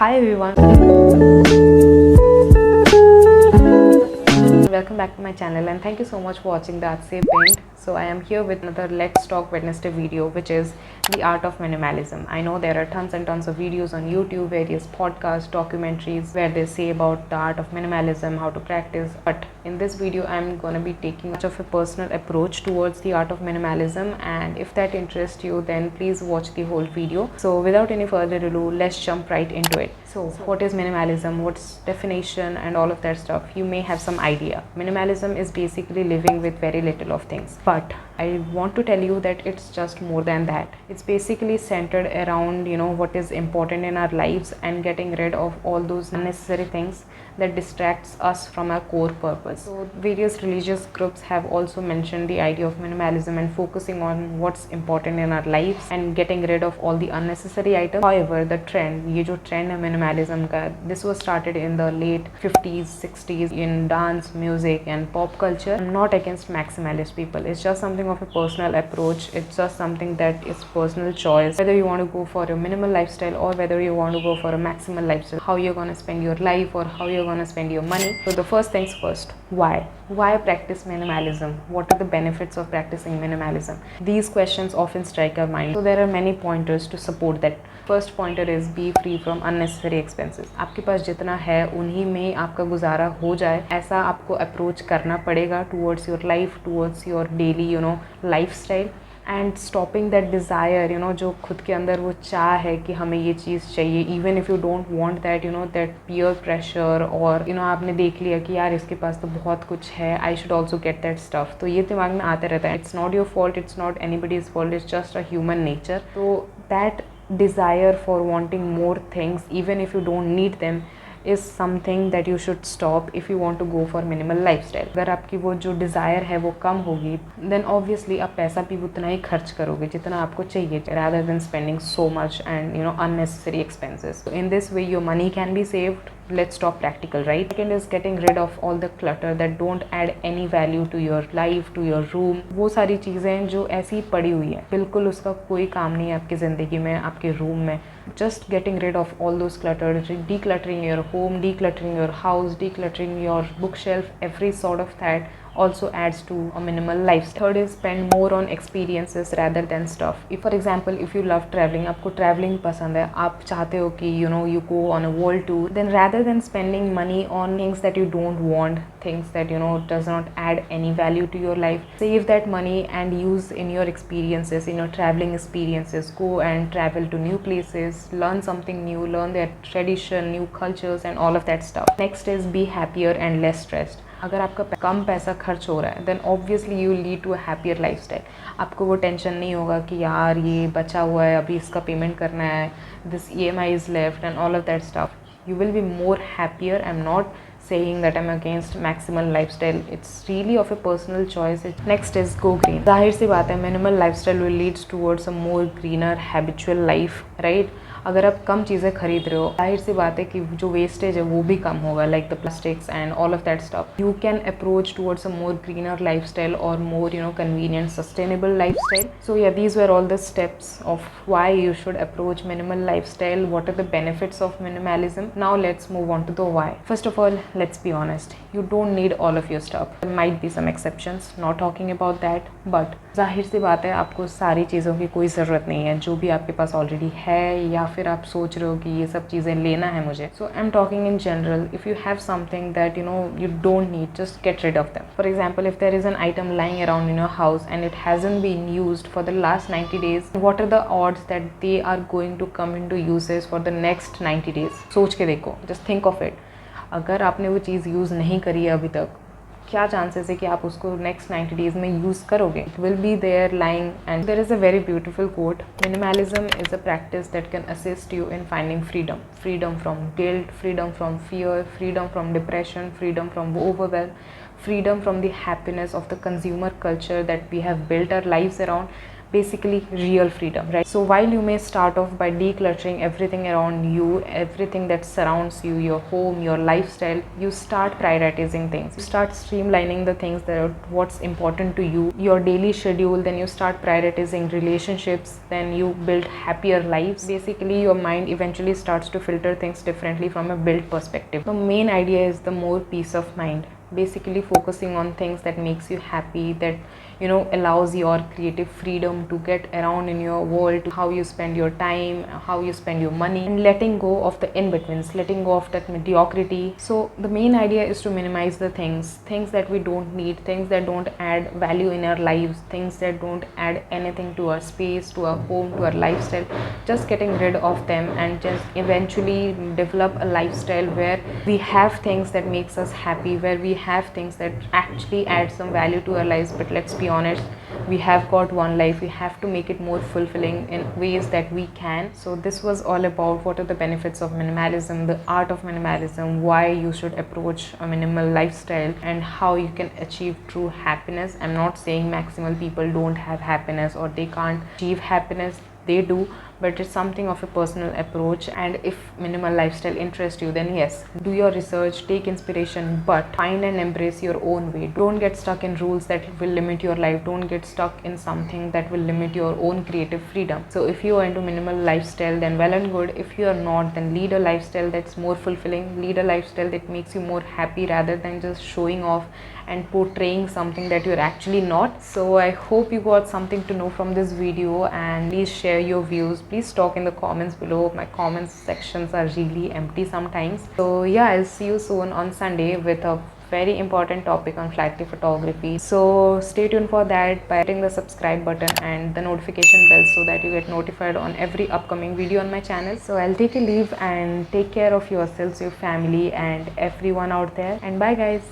Hi everyone, welcome back to my channel and thank you so much for watching the Aaj Se Paint. So I am here with another Let's Talk Wednesday video, which is the art of minimalism. I know there are tons and tons of videos on YouTube, various podcasts, documentaries where they say about the art of minimalism, how to practice, but in this video I'm going to be taking much of a personal approach towards the art of minimalism, and if that interests you then please watch the whole video. So without any further ado, let's jump right into it. So what is minimalism, what's definition and all of that stuff? You may have some idea. Minimalism is basically living with very little of things, but I want to tell you that it's just more than that. It's basically centered around what is important in our lives and getting rid of all those unnecessary things that distracts us from our core purpose. So various religious groups have also mentioned the idea of minimalism and focusing on what's important in our lives and getting rid of all the unnecessary items. However, the trend, ये जो trend है minimalism का, this was started in the late 50s 60s in dance, music and pop culture. I'm not against maximalist people. It's just something of a personal approach. It's just something that is personal choice, whether you want to go for a minimal lifestyle or whether you want to go for a maximal lifestyle, how you're going to spend your life or how you're going to spend your money. So the first things first, why practice minimalism? What are the benefits of practicing minimalism? These questions often strike our mind. So there are many pointers to support that. First pointer is be free from unnecessary expenses. आपके पास जितना है उन्हीं में आपका गुजारा हो जाए, ऐसा आपको अप्रोच करना पड़ेगा towards your life, towards your daily lifestyle, and stopping that desire, जो खुद के अंदर वो चाह है कि हमें ये चीज़ चाहिए, even if you don't want that, that peer pressure, और आपने देख लिया कि यार इसके पास तो बहुत कुछ है, I should also get that stuff, तो ये दिमाग में आता रहता है. It's not your fault, it's not anybody's fault, it's just a human nature. So that desire for wanting more things even if you don't need them is something that you should stop if you want to go for minimal lifestyle. अगर आपकी वो जो desire है वो कम होगी, then obviously आप पैसा भी उतना ही खर्च करोगे जितना आपको चाहिए, rather than spending so much and unnecessary expenses. So in this way your money can be saved. Let's talk practical, right? Second is getting rid of all the clutter that don't add any value to your life, to your room. वो सारी चीज़ें जो ऐसी पड़ी हुई है, बिल्कुल उसका कोई काम नहीं है आपकी ज़िंदगी में, आपके रूम में. Just getting rid of all those clutter, decluttering your home, decluttering your house, decluttering your bookshelf, every sort of that also adds to a minimal lifestyle. Third is spend more on experiences rather than stuff. If for example if you love traveling, आपको traveling पसंद है, आप चाहते हो कि you go on a world tour, then rather than spending money on things that you don't want, things that does not add any value to your life, save that money and use in your experiences, in your traveling experiences. Go and travel to new places, learn something new, learn their tradition, new cultures and all of that stuff. Next is be happier and less stressed. अगर आपका कम पैसा खर्च हो रहा है then obviously you will lead to a happier lifestyle. आपको वो tension नहीं होगा कि यार ये बचा हुआ है, अभी इसका पेमेंट करना है, this EMI is left and all of that stuff. You will be more happier. I'm not saying that I'm against maximal lifestyle. It's really of a personal choice. Next is go green. जाहिर सी बात है minimal lifestyle will leads towards a more greener habitual life, right? अगर आप कम चीज़ें खरीद रहे हो, जाहिर सी बात है कि जो वेस्टेज है वो भी कम होगा, like the plastics and all of that stuff. You can approach towards a more greener lifestyle और more convenient sustainable lifestyle. So yeah these were all the steps of why you should approach minimal lifestyle. What are the benefits of minimalism? Now let's move on to the why. First of all let's be honest, you don't need all of your stuff. There might be some exceptions, not talking about that, but जाहिर सी बात है आपको सारी चीज़ों की कोई ज़रूरत नहीं है. जो भी आपके पास ऑलरेडी है या फिर आप सोच रहे हो कि ये सब चीज़ें लेना है मुझे, so I am talking in general. If you have something that you don't need, just get rid of them. For example, if there is an item lying around in your house and it hasn't been used for the last 90 days, what are the odds that they are going to come into uses for the next 90 days? सोच के देखो, just think of it. अगर आपने वो चीज़ use नहीं करी है अभी तक, क्या चांसेस है कि आप उसको नेक्स्ट 90 डेज़ में यूज़ करोगे? It will be there lying. And there is a very beautiful quote, minimalism is a practice that can assist you in finding freedom. Freedom from guilt, freedom from fear, freedom from depression, freedom from overwhelm, freedom from the happiness of the consumer culture that we have built our lives around. basically real freedom, right? So while you may start off by decluttering everything around you, everything that surrounds you, your home, your lifestyle, you start prioritizing things. You start streamlining the things that are what's important to you, your daily schedule. Then you start prioritizing relationships. Then you build happier lives. Basically, your mind eventually starts to filter things differently from a build perspective. The main idea is the more peace of mind, basically focusing on things that makes you happy, that allows your creative freedom to get around in your world, to how you spend your time, how you spend your money, and letting go of the in-betweens, letting go of that mediocrity. So the main idea is to minimize the things that we don't need, things that don't add value in our lives, things that don't add anything to our space, to our home, to our lifestyle. Just getting rid of them and just eventually develop a lifestyle where we have things that makes us happy, where we have things that actually add some value to our lives. But let's be honest, we have got one life, we have to make it more fulfilling in ways that we can. So this was all about what are the benefits of minimalism, the art of minimalism, why you should approach a minimal lifestyle, and how you can achieve true happiness. I'm not saying maximal people don't have happiness or they can't achieve happiness, they do, but it's something of a personal approach. And if minimal lifestyle interests you, then yes, do your research, take inspiration, but find and embrace your own way. Don't get stuck in rules that will limit your life. Don't get stuck in something that will limit your own creative freedom. So if you are into minimal lifestyle, then well and good. If you are not, then lead a lifestyle that's more fulfilling, lead a lifestyle that makes you more happy, rather than just showing off and portraying something that you're actually not. So I hope you got something to know from this video, and please share your views. Please talk in the comments below. My comments sections are really empty sometimes. So yeah, I'll see you soon on Sunday with a very important topic on flight photography. So stay tuned for that by hitting the subscribe button and the notification bell so that you get notified on every upcoming video on my channel. So I'll take a leave, and take care of yourselves, your family, and everyone out there, and bye guys.